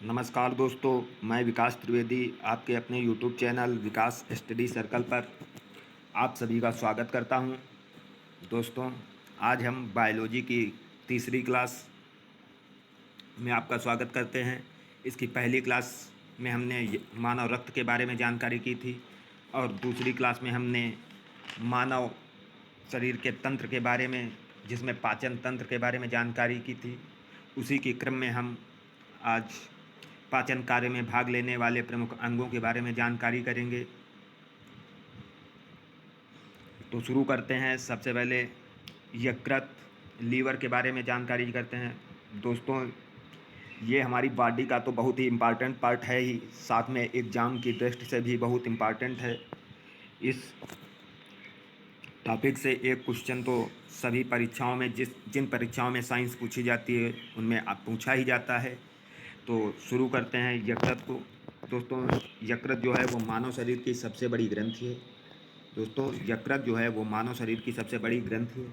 नमस्कार दोस्तों, मैं विकास त्रिवेदी आपके अपने यूट्यूब चैनल विकास स्टडी सर्कल पर आप सभी का स्वागत करता हूं। दोस्तों, आज हम बायोलॉजी की तीसरी क्लास में आपका स्वागत करते हैं। इसकी पहली क्लास में हमने मानव रक्त के बारे में जानकारी की थी और दूसरी क्लास में हमने मानव शरीर के तंत्र के बारे में, जिसमें पाचन तंत्र के बारे में जानकारी की थी। उसी के क्रम में हम आज पाचन कार्य में भाग लेने वाले प्रमुख अंगों के बारे में जानकारी करेंगे। तो शुरू करते हैं। सबसे पहले यकृत, लीवर के बारे में जानकारी करते हैं। दोस्तों, ये हमारी बॉडी का तो बहुत ही इम्पॉर्टेंट पार्ट है ही, साथ में एग्ज़ाम की दृष्टि से भी बहुत इम्पॉर्टेंट है। इस टॉपिक से एक क्वेश्चन तो सभी परीक्षाओं में, जिन परीक्षाओं में साइंस पूछी जाती है उनमें पूछा ही जाता है। तो शुरू करते हैं यकृत को। दोस्तों, यकृत जो है वो मानव शरीर की सबसे बड़ी ग्रंथि है। दोस्तों, यकृत जो है वो मानव शरीर की सबसे बड़ी ग्रंथि है।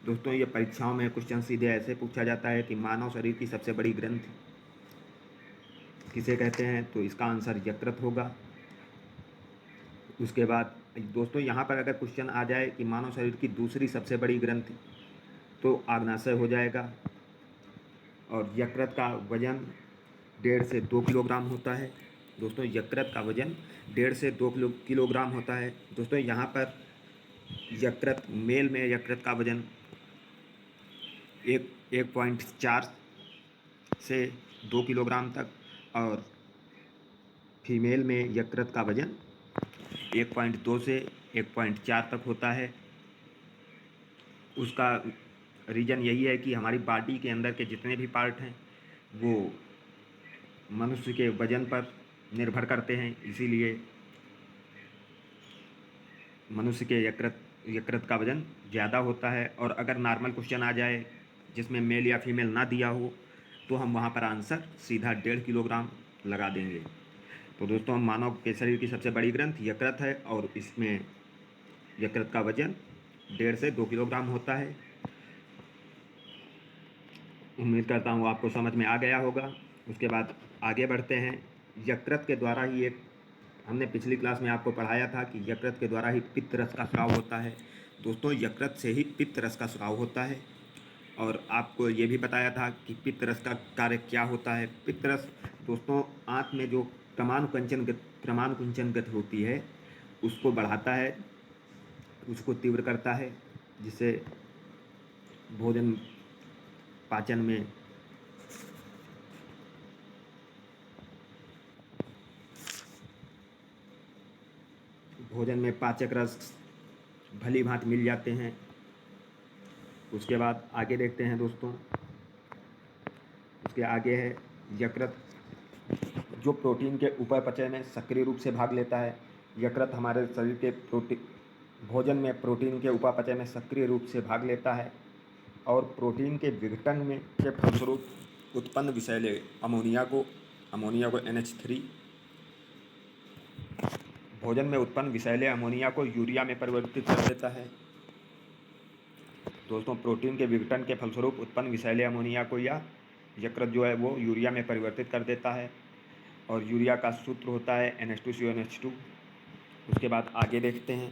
दोस्तों, ये परीक्षाओं में क्वेश्चन सीधे ऐसे पूछा जाता है कि मानव शरीर की सबसे बड़ी ग्रंथि किसे कहते हैं, तो इसका आंसर यकृत होगा। उसके बाद दोस्तों, यहाँ पर अगर क्वेश्चन आ जाए कि मानव शरीर की दूसरी सबसे बड़ी ग्रंथि, तो आग्नाशय हो जाएगा। और यकृत का वजन 1.5 से 2 किलोग्राम होता है। दोस्तों, यकृत का वजन 1.5 से 2 किलोग्राम होता है। दोस्तों, यहाँ पर मेल में यकृत का वजन 1.4 से 2 किलोग्राम तक, और फीमेल में यकृत का वजन 1.2 से 1.4 तक होता है। उसका रीज़न यही है कि हमारी बॉडी के अंदर के जितने भी पार्ट हैं वो मनुष्य के वजन पर निर्भर करते हैं, इसीलिए मनुष्य के यकृत का वजन ज़्यादा होता है। और अगर नॉर्मल क्वेश्चन आ जाए जिसमें मेल या फीमेल ना दिया हो, तो हम वहाँ पर आंसर सीधा 1.5 किलोग्राम लगा देंगे। तो दोस्तों, हम मानव के शरीर की सबसे बड़ी ग्रंथि यकृत है और इसमें यकृत का वजन 1.5 से 2 किलोग्राम होता है। उम्मीद करता हूँ आपको समझ में आ गया होगा। उसके बाद आगे बढ़ते हैं। यकृत के द्वारा ही हमने पिछली क्लास में आपको पढ़ाया था कि यकृत के द्वारा ही पित्त रस का स्राव होता है। दोस्तों, यकृत से ही पित्त रस का स्राव होता है। और आपको ये भी बताया था कि पित्त रस का कार्य क्या होता है। पित्त रस दोस्तों, आँत में जो क्रमानुकुंचन गति होती है उसको बढ़ाता है, उसको तीव्र करता है, जिससे भोजन पाचन में पाचक रस भली भांति मिल जाते हैं। उसके बाद आगे देखते हैं दोस्तों। उसके आगे है यकृत, जो प्रोटीन के उपापचय में सक्रिय रूप से भाग लेता है। यकृत हमारे शरीर के भोजन में प्रोटीन के उपापचय में सक्रिय रूप से भाग लेता है और प्रोटीन के विघटन में के फलस्वरूप उत्पन्न विषैले अमोनिया को NH3, भोजन में उत्पन्न विषैले अमोनिया को यूरिया में परिवर्तित कर देता है। दोस्तों, प्रोटीन के विघटन के फलस्वरूप उत्पन्न विषैले अमोनिया को या यकृत जो है वो यूरिया में परिवर्तित कर देता है, और यूरिया का सूत्र होता है NH2CONH2। उसके बाद आगे देखते हैं।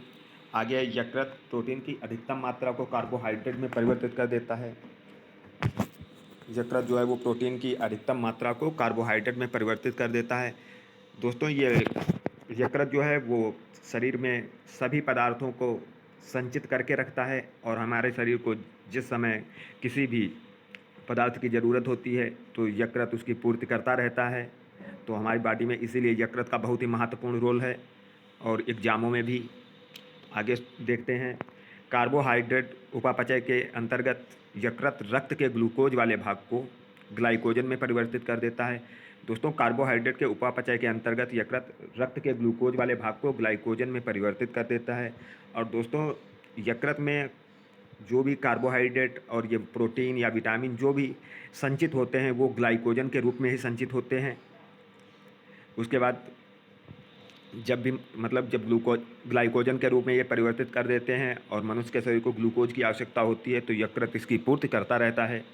आगे यकृत प्रोटीन की अधिकतम मात्रा को कार्बोहाइड्रेट में परिवर्तित कर देता है। यकृत जो है वो प्रोटीन की अधिकतम मात्रा को कार्बोहाइड्रेट में परिवर्तित कर देता है। दोस्तों, ये यकृत जो है वो शरीर में सभी पदार्थों को संचित करके रखता है, और हमारे शरीर को जिस समय किसी भी पदार्थ की ज़रूरत होती है तो यकृत उसकी पूर्ति करता रहता है। तो हमारी बॉडी में इसीलिए यकृत का बहुत ही महत्वपूर्ण रोल है, और एग्जामों में भी। आगे देखते हैं। कार्बोहाइड्रेट उपापचय के अंतर्गत यकृत रक्त के ग्लूकोज वाले भाग को ग्लाइकोजन में परिवर्तित कर देता है। दोस्तों, कार्बोहाइड्रेट के उपापचय के अंतर्गत यकृत रक्त के ग्लूकोज वाले भाग को ग्लाइकोजन में परिवर्तित कर देता है। और दोस्तों, यकृत में जो भी कार्बोहाइड्रेट और ये प्रोटीन या विटामिन जो भी संचित होते हैं वो ग्लाइकोजन के रूप में ही संचित होते हैं। उसके बाद जब ग्लाइकोजन के रूप में ये परिवर्तित कर देते हैं और मनुष्य के शरीर को ग्लूकोज की आवश्यकता होती है, तो यकृत इसकी पूर्ति करता रहता है।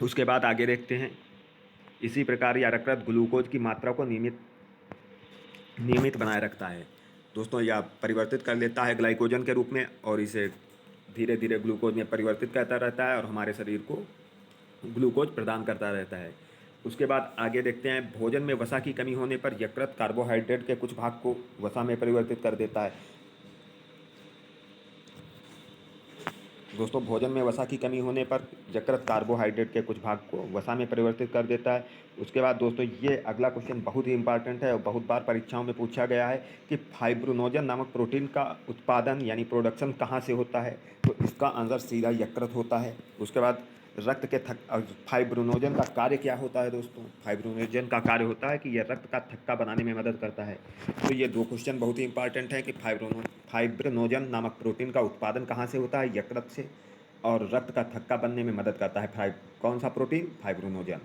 उसके बाद आगे देखते हैं, इसी प्रकार यकृत ग्लूकोज की मात्रा को नियमित नियमित बनाए रखता है। दोस्तों यह परिवर्तित कर लेता है ग्लाइकोजन के रूप में और इसे धीरे धीरे ग्लूकोज में परिवर्तित करता रहता है और हमारे शरीर को ग्लूकोज प्रदान करता रहता है। उसके बाद आगे देखते हैं, भोजन में वसा की कमी होने पर यकृत कार्बोहाइड्रेट के कुछ भाग को वसा में परिवर्तित कर देता है। दोस्तों भोजन में वसा की कमी होने पर यकृत कार्बोहाइड्रेट के कुछ भाग को वसा में परिवर्तित कर देता है। उसके बाद दोस्तों ये अगला क्वेश्चन बहुत ही इंपॉर्टेंट है और बहुत बार परीक्षाओं में पूछा गया है कि फाइब्रोनोजन नामक प्रोटीन का उत्पादन यानी प्रोडक्शन कहाँ से होता है, तो इसका आंसर सीधा यकृत होता है। उसके बाद रक्त के फाइब्रोनोजन का कार्य क्या होता है दोस्तों, फाइब्रोनोजन का कार्य होता है कि यह रक्त का थक्का बनाने में मदद करता है। तो ये दो क्वेश्चन बहुत ही इंपॉर्टेंट है कि फाइब्रोनोजन नामक प्रोटीन का उत्पादन कहाँ से होता है, यकृत से, और रक्त का थक्का बनने में मदद करता है कौन सा प्रोटीन, फाइब्रोनोजन।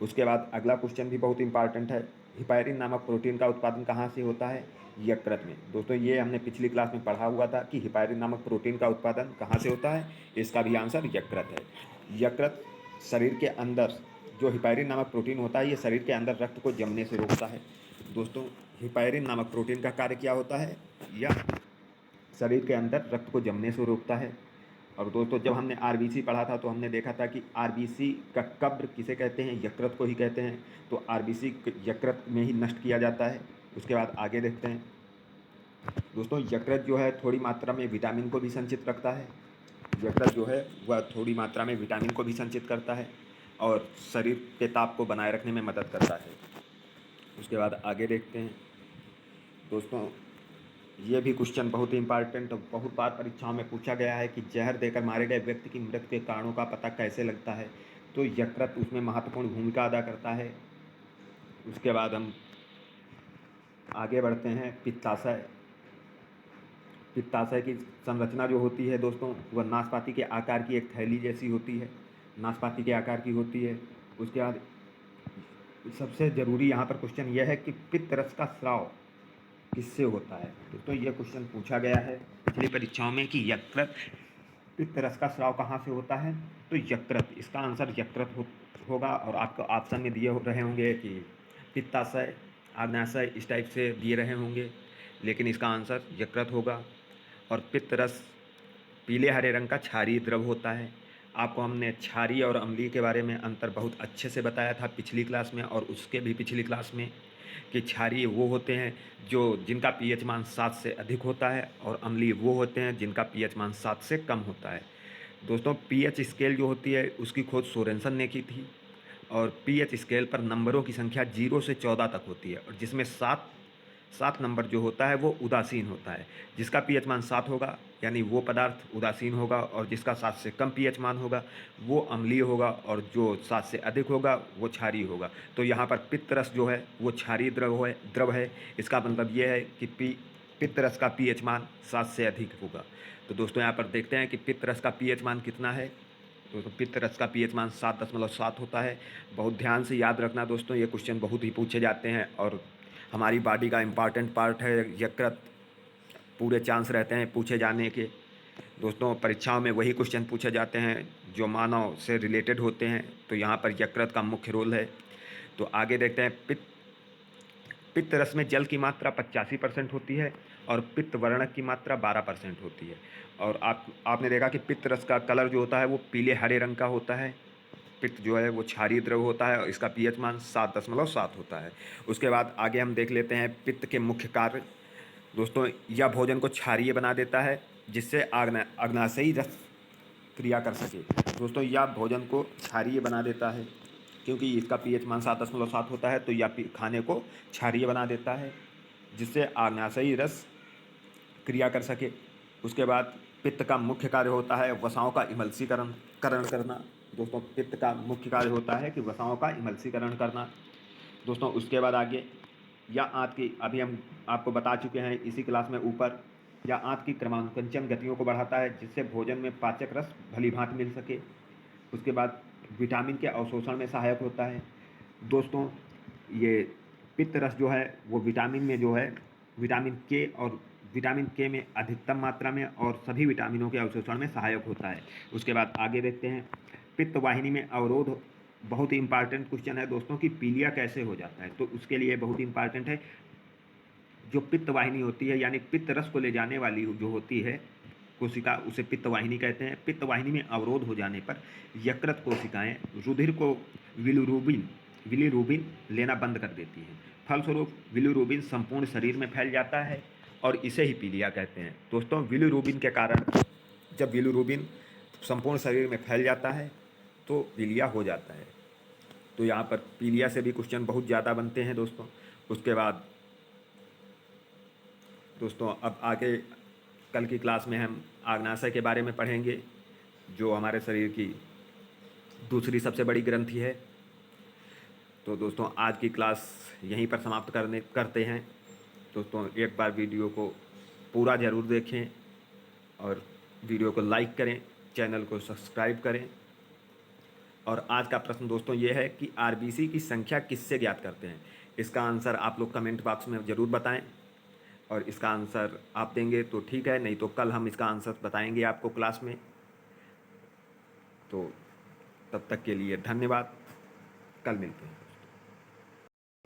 उसके बाद अगला क्वेश्चन भी बहुत इंपॉर्टेंट है, हिपैरिन नामक प्रोटीन का उत्पादन कहाँ से होता है, यकृत में। दोस्तों ये हमने पिछली क्लास में पढ़ा हुआ था कि हिपैरिन नामक प्रोटीन का उत्पादन कहाँ से होता है, इसका भी आंसर यकृत है। यकृत शरीर के अंदर जो हिपैरिन नामक प्रोटीन होता है, ये शरीर के अंदर रक्त को जमने से रोकता है। दोस्तों हिपैरिन नामक प्रोटीन का कार्य क्या होता है, यह शरीर के अंदर रक्त को जमने से रोकता है। और दोस्तों जब हमने आरबीसी पढ़ा था तो हमने देखा था कि आरबीसी का कब्र किसे कहते हैं, यकृत को ही कहते हैं। तो आरबीसी यकृत में ही नष्ट किया जाता है। उसके बाद आगे देखते हैं दोस्तों, यकृत जो है थोड़ी मात्रा में विटामिन को भी संचित रखता है। यकृत जो है वह थोड़ी मात्रा में विटामिन को भी संचित करता है और शरीर के ताप को बनाए रखने में मदद करता है। उसके बाद आगे देखते हैं दोस्तों, ये भी क्वेश्चन बहुत ही इंपॉर्टेंट और बहुत बार परीक्षाओं में पूछा गया है कि जहर देकर मारे गए व्यक्ति की मृत्यु के कारणों का पता कैसे लगता है, तो यकृत उसमें महत्वपूर्ण भूमिका अदा करता है। उसके बाद हम आगे बढ़ते हैं, पित्ताशय। पित्ताशय की संरचना जो होती है दोस्तों, वह नाशपाती के आकार की एक थैली जैसी होती है, नाशपाती के आकार की होती है। उसके बाद सबसे ज़रूरी यहाँ पर क्वेश्चन यह है कि पित्त रस का स्राव किससे होता है। तो ये क्वेश्चन पूछा गया है पिछली परीक्षाओं में कि यकृत पित्त रस का स्राव कहाँ से होता है, तो यकृत, इसका आंसर यकृत होगा। और आपको ऑप्शन में दिए रहे होंगे कि पित्ताशय, आग्नाशय, इस टाइप से दिए रहे होंगे, लेकिन इसका आंसर यकृत होगा। और पित्त रस पीले हरे रंग का क्षारीय द्रव होता है। आपको हमने क्षारीय और अम्लीय के बारे में अंतर बहुत अच्छे से बताया था पिछली क्लास में और उसके भी पिछली क्लास में, कि क्षारीय वो होते हैं जो जिनका पीएच मान 7 से अधिक होता है और अम्लीय वो होते हैं जिनका पीएच मान 7 से कम होता है। दोस्तों पीएच स्केल जो होती है उसकी खोज सोरेनसन ने की थी और पीएच स्केल पर नंबरों की संख्या 0 से 14 तक होती है और जिसमें 7 नंबर जो होता है वो उदासीन होता है। जिसका पीएच मान 7 होगा यानी वो पदार्थ उदासीन होगा और जिसका 7 से कम पीएच मान होगा वो अम्लीय होगा और जो 7 से अधिक होगा वो क्षारीय होगा। तो यहाँ पर पित्त रस जो है वो क्षारीय द्रव है। इसका मतलब ये है कि पित्त रस का पीएच मान 7 से अधिक होगा। तो दोस्तों यहाँ पर देखते हैं कि पित्त रस का पीएच मान कितना है। तो पित्त रस का पीएच मान 7.7 होता है। बहुत ध्यान से याद रखना दोस्तों, ये क्वेश्चन बहुत ही पूछे जाते हैं और हमारी बॉडी का इम्पॉर्टेंट पार्ट है यकृत। पूरे चांस रहते हैं पूछे जाने के। दोस्तों परीक्षाओं में वही क्वेश्चन पूछे जाते हैं जो मानव से रिलेटेड होते हैं, तो यहाँ पर यकृत का मुख्य रोल है। तो आगे देखते हैं, पित्त रस में जल की मात्रा 85% होती है और पित्त वर्णक की मात्रा 12% होती है। और आपने देखा कि पित्त रस का कलर जो होता है वो पीले हरे रंग का होता है। पित्त जो है वो क्षारीय द्रव होता है और इसका पीएच मान 7.7 होता है। उसके बाद आगे हम देख लेते हैं पित्त के मुख्य कार्य। दोस्तों यह भोजन को क्षारीय बना देता है जिससे अग्नाशयी रस क्रिया कर सके। दोस्तों यह भोजन को क्षारीय बना देता है क्योंकि इसका पीएच मान 7.7 होता है, तो यह खाने को क्षारीय बना देता है जिससे अग्नाशयी रस क्रिया कर सके। उसके बाद पित्त का मुख्य कार्य होता है वसाओं का इमल्सीकरण करना। दोस्तों पित्त का मुख्य कार्य होता है कि वसाओं का इमल्सीकरण करना। दोस्तों उसके बाद आगे, या आंत की, अभी हम आपको बता चुके हैं इसी क्लास में ऊपर, या आंत की क्रमांकन गतियों को बढ़ाता है जिससे भोजन में पाचक रस भलीभांति मिल सके। उसके बाद विटामिन के अवशोषण में सहायक होता है। दोस्तों ये पित्त रस जो है वो विटामिन में जो है विटामिन के में अधिकतम मात्रा में और सभी विटामिनों के अवशोषण में सहायक होता है। उसके बाद आगे देखते हैं, पित्त वाहिनी में अवरोध बहुत ही इम्पॉर्टेंट क्वेश्चन है दोस्तों कि पीलिया कैसे हो जाता है, तो उसके लिए बहुत ही इम्पॉर्टेंट है। जो पित्त वाहिनी होती है यानी पित्त रस को ले जाने वाली जो होती है कोशिका, उसे पित्त वाहिनी कहते हैं। पित्त वाहिनी में अवरोध हो जाने पर यकृत कोशिकाएं रुधिर को विलिरुबिन विलिरुबिन लेना बंद कर देती हैं। फलस्वरूप विलिरुबिन संपूर्ण शरीर में फैल जाता है और इसे ही पीलिया कहते हैं। दोस्तों विलिरुबिन के कारण, जब विलिरुबिन संपूर्ण शरीर में फैल जाता है तो पीलिया हो जाता है। तो यहाँ पर पीलिया से भी क्वेश्चन बहुत ज़्यादा बनते हैं दोस्तों। उसके बाद दोस्तों अब आगे कल की क्लास में हम आग्नाशय के बारे में पढ़ेंगे, जो हमारे शरीर की दूसरी सबसे बड़ी ग्रंथि है। तो दोस्तों आज की क्लास यहीं पर समाप्त करते हैं। दोस्तों एक बार वीडियो को पूरा ज़रूर देखें और वीडियो को लाइक करें, चैनल को सब्सक्राइब करें। और आज का प्रश्न दोस्तों ये है कि आरबीसी की संख्या किससे ज्ञात करते हैं। इसका आंसर आप लोग कमेंट बॉक्स में ज़रूर बताएं, और इसका आंसर आप देंगे तो ठीक है, नहीं तो कल हम इसका आंसर बताएंगे आपको क्लास में। तो तब तक के लिए धन्यवाद, कल मिलते हैं।